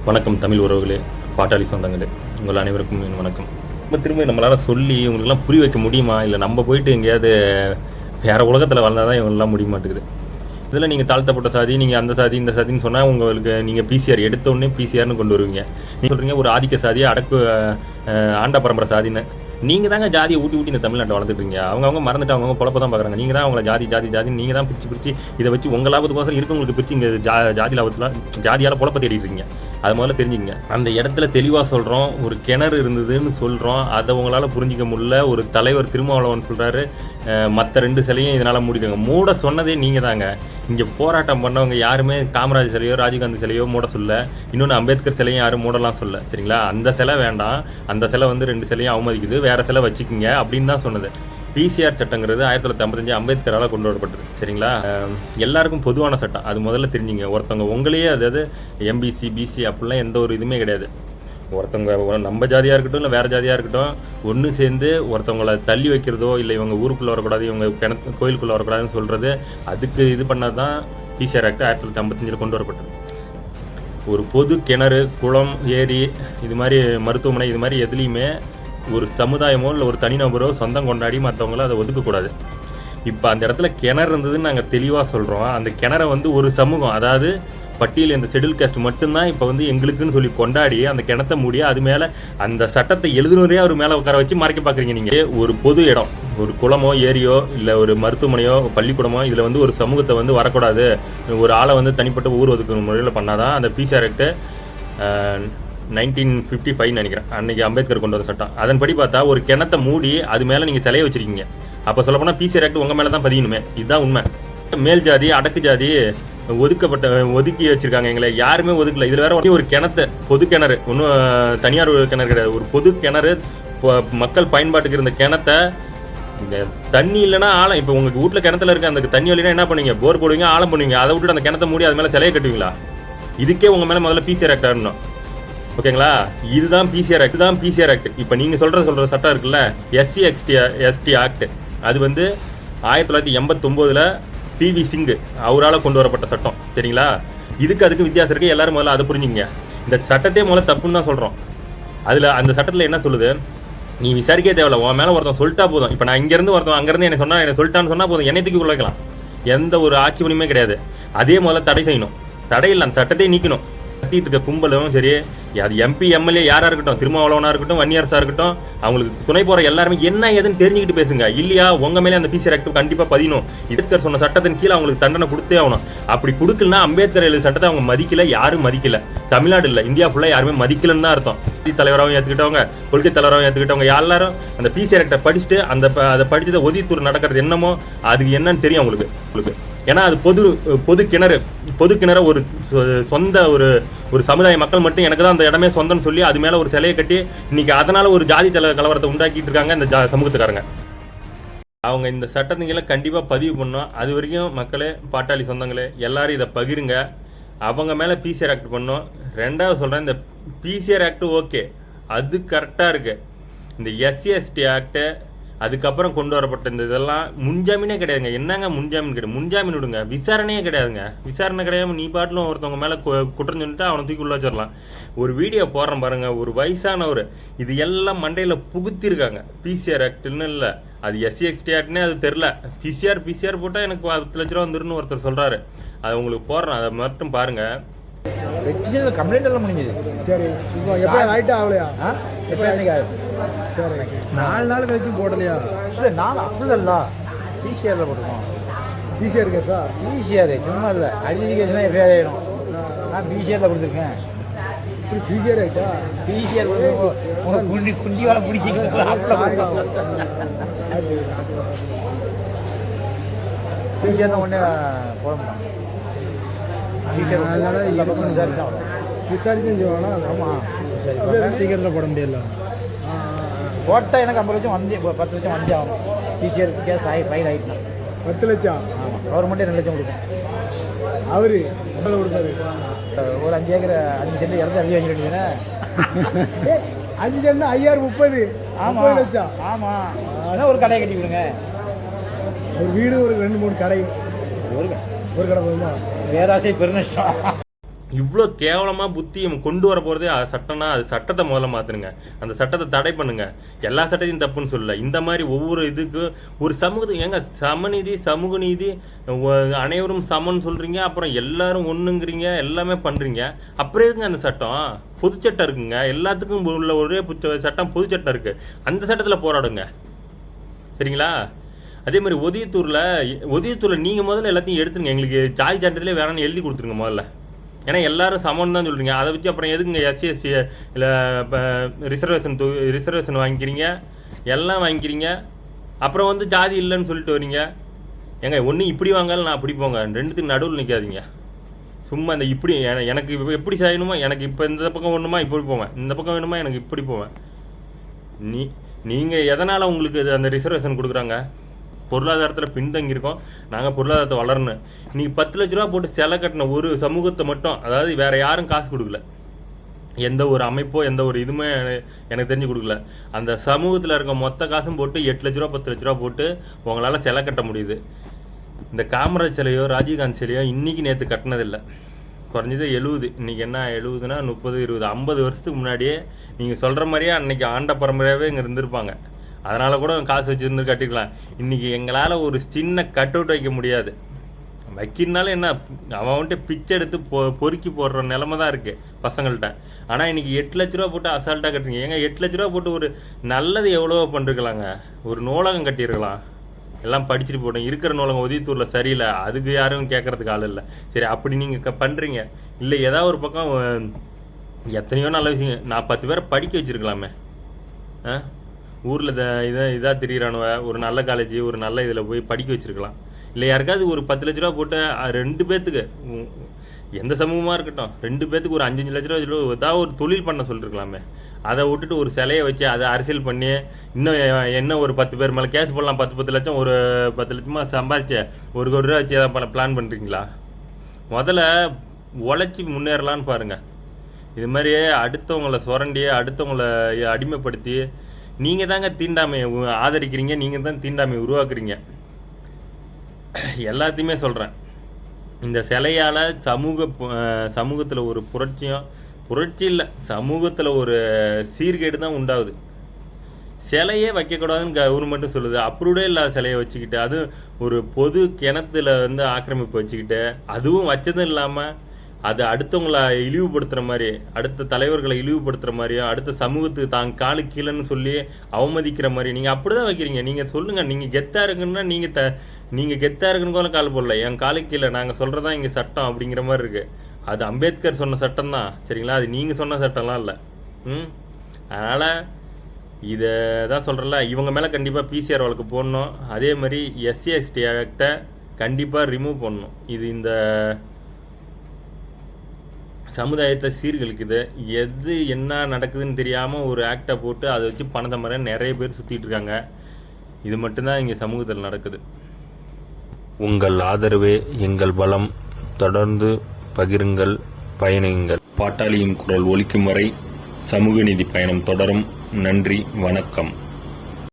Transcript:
வணக்கம் தமிழ் உறவுகளே, பாட்டாளி சொந்தங்களே, உங்கள் அனைவருக்கும் என் வணக்கம். திரும்ப நம்மளால் சொல்லி இவங்களுக்கெல்லாம் புரிய வைக்க முடியுமா? இல்லை நம்ம போயிட்டு எங்கேயாவது வேறு உலகத்தில் வளர்ந்தால் தான் இவங்கெல்லாம் முடிய மாட்டேங்குது. இதில் நீங்கள் தாழ்த்தப்பட்ட சாதி, நீங்கள் அந்த சாதி இந்த சாதின்னு சொன்னால் உங்களுக்கு நீங்கள் பிசிஆர் எடுத்தோடனே பிசிஆர்னு கொண்டு வருவீங்க. நீங்கள் சொல்கிறீங்க ஒரு ஆதிக்க சாதியை ஆண்ட பரம்பரை சாதின்னு. நீங்கள் தாங்க ஜாதியை ஊட்டி இந்த தமிழ்நாட்டை வளர்த்துட்டீங்க. அவங்க மறந்துட்டு அவங்க பொழப்ப தான் பார்க்குறாங்க. நீங்கள் தான் அவங்கள ஜாதி நீங்கள் தான் பிரித்து இதை வச்சு உங்கள் லாபத்துக்கோசரம் இருக்கவங்களுக்கு பிரித்து இங்கே ஜாதி லாபத்தில் ஜாதியால் பொழப்ப தேடிட்டுருக்கீங்க. அது முதல்ல தெரிஞ்சுங்க. அந்த இடத்துல தெளிவாக சொல்கிறோம், ஒரு கிணறு இருந்ததுன்னு சொல்கிறோம், அதை உங்களால் புரிஞ்சிக்க முடியல. ஒரு தலைவர் திருமாவளவன் சொல்கிறாரு மற்ற 2 சிலையும் இதனால் மூடிட்டாங்க. மூட சொன்னதே நீங்கள் தாங்க. இங்கே போராட்டம் பண்ணவங்க யாருமே காமராஜ் சிலையோ ராஜீவ்காந்தி சிலையோ மூட சொல்ல, இன்னொன்று அம்பேத்கர் சிலையும் யாரும் மூடலாம் சொல்ல. சரிங்களா? அந்த சிலை வேண்டாம், அந்த சிலை 2 சிலையும் அவமதிக்குது, வேறு சிலை வச்சுக்கிங்க அப்படின்னு தான் சொன்னது. பிசிஆர் சட்டங்கிறது 1955 அம்பேத்கரால் கொண்டு வரப்பட்டது. சரிங்களா? எல்லாருக்கும் பொதுவான சட்டம், அது முதல்ல தெரிஞ்சுங்க. ஒருத்தவங்க உங்களையே, அதாவது எம்பிசி பிசி அப்படிலாம் எந்த ஒரு இதுவுமே கிடையாது. ஒருத்தவங்க நம்ம ஜாதியாக இருக்கட்டும் இல்லை வேறு ஜாதியாக இருக்கட்டும், ஒன்று சேர்ந்து ஒருத்தவங்களை தள்ளி வைக்கிறதோ இல்லை இவங்க ஊருக்குள்ளே வரக்கூடாது, இவங்க கோயிலுக்குள்ளே வரக்கூடாதுன்னு சொல்கிறது, அதுக்கு இது பண்ணது தான் பிசிஆர் ஆக்ட் 1955 கொண்டு வரப்பட்டது. ஒரு பொது கிணறு, குளம், ஏரி, இது மாதிரி மருத்துவமனை, இது மாதிரி எதுலேயுமே ஒரு சமுதாயமோ இல்லை ஒரு தனிநபரோ சொந்தம் கொண்டாடி மற்றவங்களோ அதை ஒதுக்கக்கூடாது. இப்போ அந்த இடத்துல கிணறு இருந்ததுன்னு நாங்கள் தெளிவாக சொல்கிறோம். அந்த கிணறை ஒரு சமூகம், அதாவது பட்டியல் இந்த ஷெட்யூல் காஸ்ட் மட்டும்தான் இப்போ எங்களுக்குன்னு சொல்லி கொண்டாடி அந்த கிணத்தை மூடி அது மேலே அந்த சட்டத்தை எழுதுனரே அவர் மேலே உட்கார வச்சு மறைக்க பார்க்குறீங்க. நீங்கள் ஒரு பொது இடம், ஒரு குளமோ ஏரியோ இல்லை ஒரு மருத்துவமனையோ பள்ளிக்கூடமோ, இதில் ஒரு சமூகத்தை வரக்கூடாது, ஒரு ஆளை தனிப்பட்ட ஊர் ஒதுக்குற முறையில் பண்ணாதான் அந்த பிசிஆர் ஆக்ட் 1955 நினைக்கிறேன், அன்னைக்கு அம்பேத்கர் கொண்டு வந்த சட்டம். அதன்படி பார்த்தா ஒரு கிணத்தை மூடி அது மேலே நீங்கள் சிலையை வச்சிருக்கீங்க. அப்போ சொல்லப்போனால் பிசிஆர் ஆக்ட் உங்கள் மேலே தான் பதியணுமே. இதுதான் உண்மை. மேல் ஜாதி அடக்கு ஜாதி ஒதுக்கி வச்சிருக்காங்க, எங்களை யாருமே ஒதுக்கல. இதில் வேற ஒரு கிணத்து, பொது கிணறு, ஒன்றும் தனியார் கிணறு கிடையாது, ஒரு பொது கிணறு, மக்கள் பயன்பாட்டுக்கு இருந்த கிணத்தை தண்ணி இல்லைன்னா ஆழம். இப்போ உங்கள் வீட்டில் கிணத்துல இருக்க அந்த தண்ணி வழினா என்ன பண்ணுவீங்க? போர் போடுவீங்க, ஆழம் பண்ணுவீங்க. அதை விட்டுட்டு அந்த கிணத்தை மூடி அது மேலே சிலையை கட்டுவீங்களா? இதுக்கே உங்கள் மேலே முதல்ல பிசிஆர் ஆக்ட் ஆடணும். ஓகேங்களா? இதுதான் பிசிஆர் ஆக்ட், தான் பிசிஆர் ஆக்ட். இப்போ நீங்கள் சொல்கிற சட்டம் இருக்குல்ல, எஸ்டி ஆக்ட், அது 1989 பிவி சிங் அவரால் கொண்டு வரப்பட்ட சட்டம். சரிங்களா? அதுக்கு வித்தியாசம் இருக்குது. எல்லாரும் முதல்ல அதை புரிஞ்சுங்க. இந்த சட்டத்தையே முதல்ல தப்புன்னு தான் சொல்கிறோம். அதில் அந்த சட்டத்தில் என்ன சொல்லுது? நீ விசாரிக்கவே தேவையில்ல, உன் மேலே ஒருத்தன் சொல்லிட்டா போதும். இப்போ நான் இங்கேருந்து ஒருத்தன் அங்கேருந்து என்ன சொல்லிட்டான்னு சொன்னால் போதும், என்னை தூக்கி உழைக்கலாம். எந்த ஒரு ஆட்சி பணியுமே கிடையாது. அதே முதல்ல தடை செய்யணும். தடை இல்லை, அந்த சட்டத்தையே நீக்கணும். கட்டிட்டு இருக்க கும்பலும் சரி, அது எம்பி எம்எல்ஏ யாராக இருக்கட்டும், திருமாவளவனாக இருக்கட்டும், வன்னியரசாக இருக்கட்டும், அவங்களுக்கு துணை போகிற எல்லாருமே என்ன ஏதுன்னு தெரிஞ்சுக்கிட்டு பேசுங்க. இல்லையா உங்கள் மேலே அந்த பிசிஆர் ஆக்ட் கண்டிப்பாக பதியணும். அம்பேத்கர் சொன்ன சட்டத்தின் கீழே அவங்களுக்கு தண்டனை கொடுத்தே ஆகணும். அப்படி கொடுக்கலன்னா அம்பேத்கர் எழுத சட்டத்தை அவங்க மதிக்கல, யாரும் மதிக்கல. தமிழ்நாடு இல்லை, இந்தியா ஃபுல்லாக யாருமே மதிக்கலன்னு தான் அர்த்தம். தலைவராகவும் ஏற்றுக்கிட்டவங்க, கொள்கை தலைவராகவும் ஏற்றுக்கிட்டவங்க எல்லாரும் அந்த பிசிஆர் ஆக்டை படிச்சுட்டு அதை படிச்சதை ஒதித்தூர் நடக்கிறது என்னமோ அதுக்கு என்னன்னு தெரியும் உங்களுக்கு. ஏன்னா அது பொது கிணறு ஒரு சொந்த ஒரு சமுதாய மக்கள் மட்டும் எனக்கு தான் அந்த இடமே சொந்தம்னு சொல்லி அது மேலே ஒரு சிலையை கட்டி இன்னைக்கு அதனால ஒரு ஜாதி கலவரத்தை உண்டாக்கிட்டு இருக்காங்க இந்த சமூகத்துக்காரங்க. அவங்க இந்த சட்டத்துங்களை கண்டிப்பாக பதிவு பண்ணோம். அது வரைக்கும் மக்களே, பாட்டாளி சொந்தங்களே, எல்லாரும் இதை பகிருங்க. அவங்க மேலே பிசிஆர் ஆக்ட் பண்ணோம். 2வது சொல்கிறேன், இந்த பிசிஆர் ஆக்ட் ஓகே, அது கரெக்டாக இருக்குது. இந்த எஸ்சி ஆக்டு அதுக்கப்புறம் கொண்டு வரப்பட்ட இந்த இதெல்லாம் முன்ஜாமீனே கிடையாதுங்க. என்னங்க முன்ஜாமீன் கிடையாது? முன்ஜாமீன் விடுங்க, விசாரணையே கிடையாதுங்க. விசாரணை கிடையாது, நீ பாட்டிலும் ஒருத்தவங்க மேலே குற்றம் சொல்லிட்டு அவனை தூக்கி உள்ள வச்சிடலாம். ஒரு வீடியோ போடுறேன் பாருங்க, ஒரு வயசானவர் இது எல்லாம் மண்டையில் புகுத்திருக்காங்க. பிசிஆர் ஆக்ட்னு இல்லை, அது எஸ்சி ஆக்ட்னே அது தெரில. பிசிஆர் போட்டால் எனக்கு 10 லட்ச ரூபா வந்துருன்னு ஒருத்தர் சொல்கிறாரு. அது உங்களுக்கு போடுறேன், அதை மட்டும் பாருங்கள். பெட்டிஷனில் கம்ப்ளைண்ட் எல்லாம் முடிஞ்சது. சரி, இப்போ எப்போ ரைட்டு ஆகலையா? எப்போ என்னைக்கு ஆகுது? சரி, 4 நாள் கழிச்சு போடலையா? இல்லை, 4 அப்படி இல்லை, பிசிஆரில் போட்டுருக்கோம். பிசிஆர் இருக்கா? பிசிஆர் சும்மா இல்லை, ஐடென்டிஃபிகேஷனாக எஃப்ஐஆர் ஆயிரும். நான் பிசிஆரில் கொடுத்துருக்கேன். பிசிஆர் ரைட்டா? பிசிஆர் கொடுத்து குண்டி வேலை பிடிச்சிக்கலாம். பிசிஆர் ஒன்றே போட மாட்டாங்க. விசாரிச்சு ஆமாம், சீக்கிரத்தில் போட முடியல. போட்டால் எனக்கு 50 லட்சம் 10 லட்சம் வந்து ஆகும். பிசிஆர் கேஸ் ஃபைல் ஆகிட்டுனா 10 லட்சம். ஆமாம், கவர்மெண்ட்டே 2 லட்சம் கொடுக்கும். அவரு எவ்வளோ கொடுத்தாரு? ஒரு 5 ஏக்கர் 5 சென்ட் இடத்த அள்ளி வாங்கி வேண்டியதுன்னா 5 சென்ட் 5030. 30 லட்சம். ஆமாம், ஒரு கடையை கட்டி விடுங்க. ஒரு வீடு, ஒரு 2-3 கடை, ஒரு கடை போதுமா? வேறாசை பெருநஷ்டம். இவ்வளோ கேவலமாக புத்தி கொண்டு வர போகிறதே சட்டம்னா அது சட்டத்தை முதல்ல மாற்றுனுங்க. அந்த சட்டத்தை தடை பண்ணுங்க. எல்லா சட்டத்தையும் தப்புன்னு சொல்லல. இந்த மாதிரி ஒவ்வொரு இதுக்கும் ஒரு சமூகத்துக்கு ஏங்க சமநீதி சமூக நீதி அனைவரும் சமன்னு சொல்கிறீங்க, அப்புறம் எல்லாரும் ஒன்றுங்கிறீங்க, எல்லாமே பண்ணுறீங்க. அப்புறம் இருக்குங்க அந்த சட்டம் பொதுச்சட்டம் இருக்குங்க. எல்லாத்துக்கும் உள்ள ஒரே சட்டம் பொதுச்சட்டம் இருக்குது. அந்த சட்டத்தில் போராடுங்க சரிங்களா? அதே மாதிரி ஒதியத்தூரில் நீங்கள் முதல்ல எல்லாத்தையும் எடுத்துருங்க. எங்களுக்கு ஜாதி சான்றிதழே வேணாம்னு எழுதி கொடுத்துருங்க முதல்ல. ஏன்னா எல்லாரும் சமன் தான் சொல்கிறீங்க. அதை வச்சு அப்புறம் எதுக்குங்க எஸ்சி எஸ்டி இல்லை இப்போ ரிசர்வேஷன் வாங்கிக்கிறீங்க, எல்லாம் வாங்கிக்கிறீங்க. அப்புறம் வந்து ஜாதி இல்லைன்னு சொல்லிட்டு வரீங்க. ஏங்க ஒன்று இப்படி வாங்கல நான் அப்படி போங்க, ரெண்டுத்துக்கு நடுவில் நிற்காதீங்க. சும்மா இந்த இப்படி எனக்கு எப்படி செய்யணுமோ, எனக்கு இப்போ இந்த பக்கம் வேணுமா இப்படி போவேன், இந்த பக்கம் வேணுமா எனக்கு இப்படி போவேன். நீங்கள் எதனால் உங்களுக்கு அந்த ரிசர்வேஷன் கொடுக்குறாங்க? பொருளாதாரத்தில் பின்தங்கியிருக்கோம், நாங்கள் பொருளாதாரத்தை வளரணும். நீங்கள் 10 லட்ச ரூபா போட்டு செலை கட்டின ஒரு சமூகத்தை மட்டும், அதாவது வேறு யாரும் காசு கொடுக்கல, எந்த ஒரு அமைப்போ எந்த ஒரு இதுவுமே எனக்கு தெரிஞ்சு கொடுக்கல. அந்த சமூகத்தில் இருக்க மொத்த காசும் போட்டு 8 லட்ச ரூபா 10 லட்ச ரூபா போட்டு உங்களால் செலை கட்ட முடியுது. இந்த காமராஜ் சிலையோ ராஜீவ்காந்தி சிலையோ இன்றைக்கி நேற்று கட்டினதில்லை. குறைஞ்சது 70, இன்றைக்கி என்ன 70னா 30 20 50 வருஷத்துக்கு முன்னாடியே நீங்கள் சொல்கிற மாதிரியே அன்றைக்கி ஆண்ட பரம்பரையாகவே இங்கே இருந்திருப்பாங்க. அதனால் கூட காசு வச்சுருந்து கட்டிக்கலாம். இன்றைக்கி எங்களால் ஒரு சின்ன கட் அவுட் வைக்க முடியாது. வைக்கிறனால என்ன, அவன் வந்துட்டு பிச்சை எடுத்து பொறுக்கி போடுற நிலமை தான் இருக்குது பசங்கள்கிட்ட. ஆனால் இன்றைக்கி 8 லட்ச ரூபா போட்டு அசால்ட்டாக கட்டுறீங்க. ஏங்க 8 லட்ச ரூபா போட்டு ஒரு நல்லது எவ்வளோ பண்ணிருக்கலாங்க. ஒரு நூலகம் கட்டியிருக்கலாம், எல்லாம் படிச்சுட்டு போட்டோம். இருக்கிற நூலகம் ஒதியத்தூரில் சரியில்லை, அதுக்கு யாரும் கேட்குறதுக்கு ஆள் இல்லை. சரி அப்படி நீங்கள் பண்ணுறீங்க. இல்லை ஏதாவது ஒரு பக்கம் எத்தனையோ நல்ல விஷயம், நான் 10 பேரை படிக்க வச்சுருக்கலாமே. ஊரில் இதாக திரியிறானுவ, ஒரு நல்ல காலேஜ் ஒரு நல்ல இதில் போய் படிக்க வச்சுருக்கலாம். இல்லை யாருக்காவது ஒரு 10 லட்ச ரூபா போட்டு 2 பேர்த்துக்கு, எந்த சமூகமாக இருக்கட்டும், 2 பேர்த்துக்கு ஒரு 5 லட்ச ரூபா ஏதாவது ஒரு தொழில் பண்ண சொல்லிருக்கலாமே. அதை விட்டுட்டு ஒரு சிலையை வச்சு அதை அரசியல் பண்ணி இன்னும் என்ன ஒரு 10 பேர் மேலே கேஸ் போடலாம். 10 லட்சம் ஒரு 10 லட்சமாக சம்பாதிச்சு 1 கோடி ரூபா வச்சு எதாவது பிளான் பண்ணுறீங்களா? முதல்ல உழைச்சி முன்னேறலான்னு பாருங்கள். இது மாதிரி அடுத்தவங்களை சுரண்டி அடுத்தவங்களை அடிமைப்படுத்தி நீங்கள் தாங்க தீண்டாமையை ஆதரிக்கிறீங்க, நீங்கள் தான் தீண்டாமையை உருவாக்குறீங்க. எல்லாத்தையுமே சொல்கிறேன். இந்த சிலையால் சமூகத்தில் ஒரு புரட்சி இல்லை, சமூகத்தில் ஒரு சீர்கேடு தான் உண்டாகுது. சிலையே வைக்கக்கூடாதுன்னு கவர்மெண்ட்டும் சொல்லுது. அப்ரூவ்டே இல்லாத சிலையை வச்சுக்கிட்டு, அதுவும் ஒரு பொது கிணத்துல வந்து ஆக்கிரமிப்பு வச்சுக்கிட்டு, அதுவும் வச்சதும் இல்லாமல் அது அடுத்தவங்களை இழிவுபடுத்துகிற மாதிரி, அடுத்த தலைவர்களை இழிவுபடுத்துகிற மாதிரியும், அடுத்த சமூகத்துக்கு தாங்க காலு கீழேன்னு சொல்லி அவமதிக்கிற மாதிரி நீங்கள் அப்படி தான் வைக்கிறீங்க. நீங்கள் சொல்லுங்கள், நீங்கள் கெத்தாக இருக்குன்னா நீங்கள் கெத்தாக இருக்குன்னு கூட கால் போடல, என் காலு கீழே நாங்கள் சொல்கிறதா இங்கே சட்டம் அப்படிங்கிற மாதிரி இருக்குது. அது அம்பேத்கர் சொன்ன சட்டம் தான் சரிங்களா, அது நீங்கள் சொன்ன சட்டம்லாம் இல்லை. அதனால் இதை தான் சொல்கிறல, இவங்க மேலே கண்டிப்பாக பிசிஆர் வழக்கு போடணும். அதே மாதிரி எஸ்சி எஸ்டி ஆக்டை கண்டிப்பாக ரிமூவ் பண்ணணும். இது இந்த சமுதாயத்தை சீர்கழிக்குது. எது என்ன நடக்குதுன்னு தெரியாமல் ஒரு ஆக்டை போட்டு அதை வச்சு பணத்தை மாதிரி நிறைய பேர் சுற்றிட்டு இருக்காங்க. இது மட்டும்தான் இங்கே சமூகத்தில் நடக்குது. உங்கள் ஆதரவே எங்கள் பலம். தொடர்ந்து பகிருங்கள், பயணியுங்கள். பாட்டாளியின் குரல் ஒலிக்கும் வரை சமூக நீதி பயணம் தொடரும். நன்றி, வணக்கம்.